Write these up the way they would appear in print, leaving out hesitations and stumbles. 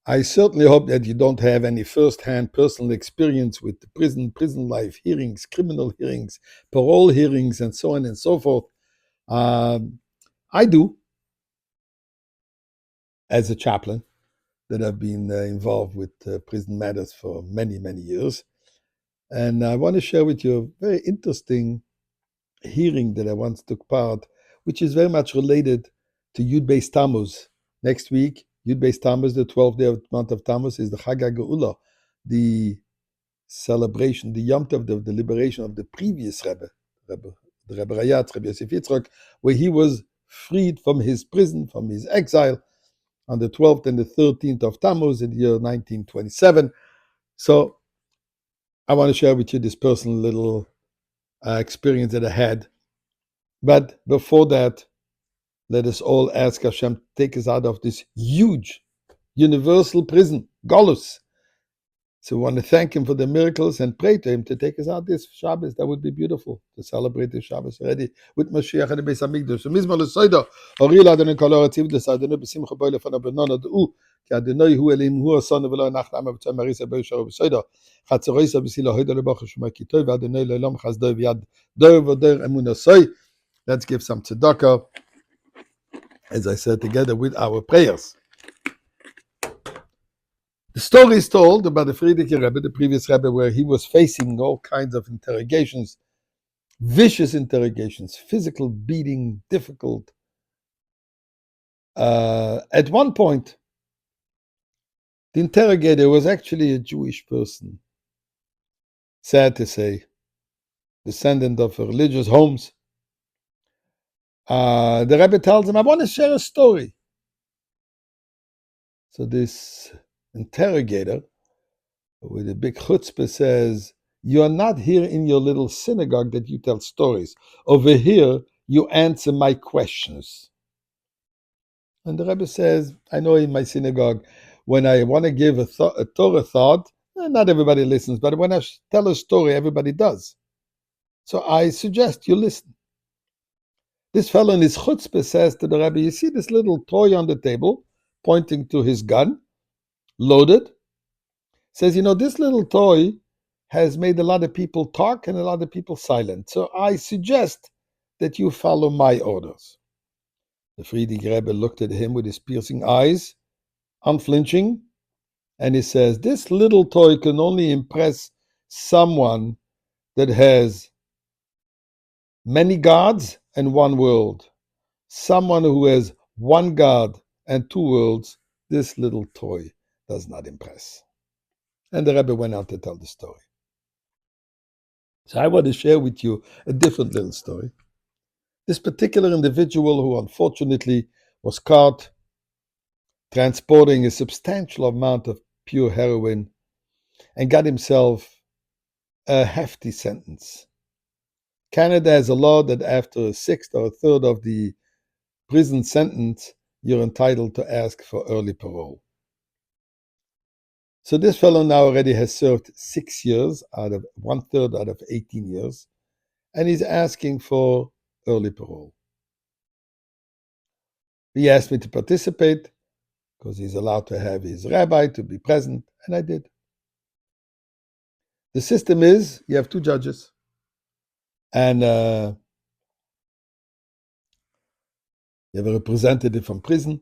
I certainly hope that you don't have any first-hand personal experience with the prison life hearings, criminal hearings, parole hearings, and so on and so forth. I do, as a chaplain, that have been involved with prison matters for many, many years. And I want to share with you a very interesting hearing that I once took part, which is very much related to Yud Beis Tammuz. Next week, Yud Beis Tammuz, the 12th day of the month of Tammuz, is the Chag HaGeula, the celebration, the Yom Tov, the liberation of the previous the Rebbe Rayatz, Rebbe Yosef Yitzchak, where he was freed from his prison, from his exile, on the 12th and the 13th of Tammuz in the year 1927. So I want to share with you this personal little experience that I had. But before that, let us all ask Hashem to take us out of this huge universal prison, Golus. So we want to thank Him for the miracles and pray to Him to take us out this Shabbos. That would be beautiful to celebrate this Shabbos already with Mashiach and the Beis Hamikdash. Mizmor l'soida, Oril Adonai kol ha'aretziv d'Adonai b'simcha boi lefanav b'non ad'u, ki Adonai hu Elohim hu asanu v'lo anach l'ama b'tzom marisa boi sharo b'soida, chatzoroisa b'sila hoida lebach shema kitoi v'Adonai le'olam chazdoi v'yad dor v'dor emunasoi. Let's give some tzedakah, as I said, together with our prayers. The story is told about the Frierdiker Rebbe, the previous Rebbe, where he was facing all kinds of interrogations, vicious interrogations, physical beating, difficult. At one point, the interrogator was actually a Jewish person, sad to say, descendant of religious homes. The Rebbe tells him, I want to share a story. So this interrogator, with a big chutzpah, says, you are not here in your little synagogue that you tell stories. Over here, you answer my questions. And the Rebbe says, I know in my synagogue, when I want to give a Torah thought, not everybody listens, but when I tell a story, everybody does. So I suggest you listen. This fellow in his chutzpah says to the Rebbe, you see this little toy on the table, pointing to his gun, loaded? Says, this little toy has made a lot of people talk and a lot of people silent. So I suggest that you follow my orders. The Frierdiker Rebbe looked at him with his piercing eyes, unflinching, and he says, this little toy can only impress someone that has many gods and one world. Someone who has one God and two worlds, this little toy does not impress. And the Rebbe went on to tell the story. So I want to share with you a different little story. This particular individual who unfortunately was caught transporting a substantial amount of pure heroin and got himself a hefty sentence. Canada has a law that after a sixth or a third of the prison sentence, you're entitled to ask for early parole. So this fellow now already has served 6 years out of 1/3 out of 18 years, and he's asking for early parole. He asked me to participate because he's allowed to have his rabbi to be present, and I did. The system is you have 2 judges, and you have a representative from prison,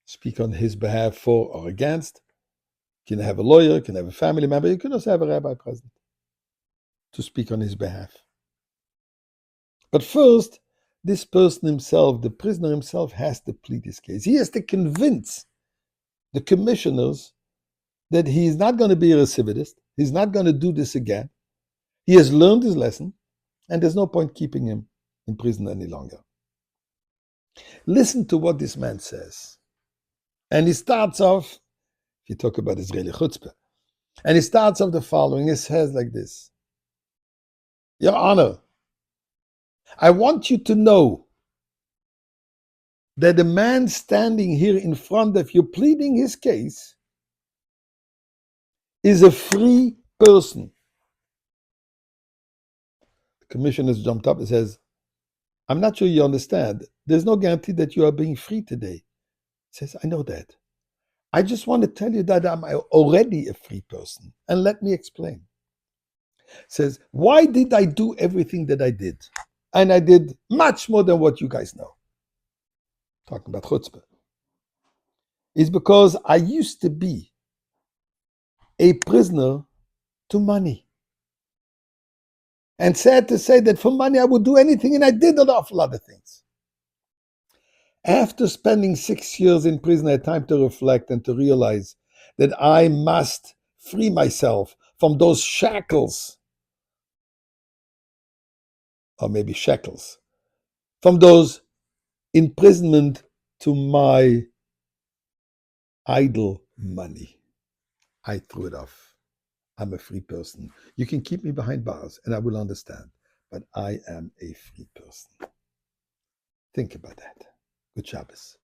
speak on his behalf for or against. You can have a lawyer, you can have a family member, you can also have a rabbi present to speak on his behalf. But first, this person himself, the prisoner himself, has to plead his case. He has to convince the commissioners that he is not going to be a recidivist, he's not going to do this again. He has learned his lesson, and there's no point keeping him in prison any longer. Listen to what this man says. And he starts off, if you talk about Israeli chutzpah, and he starts off the following. He says like this: Your Honor, I want you to know that the man standing here in front of you pleading his case is a free person. The commissioner jumped up and says, I'm not sure you understand. There's no guarantee that you are being free today. He says, I know that. I just want to tell you that I'm already a free person. And let me explain. It says, why did I do everything that I did? And I did much more than what you guys know. Talking about chutzpah. It's because I used to be a prisoner to money. And sad to say that for money I would do anything, and I did an awful lot of things. After spending 6 years in prison, I had time to reflect and to realize that I must free myself from those shackles, or maybe shackles, from those imprisonment to my idle money. I threw it off. I'm a free person. You can keep me behind bars and I will understand, but I am a free person. Think about that. Good Shabbos.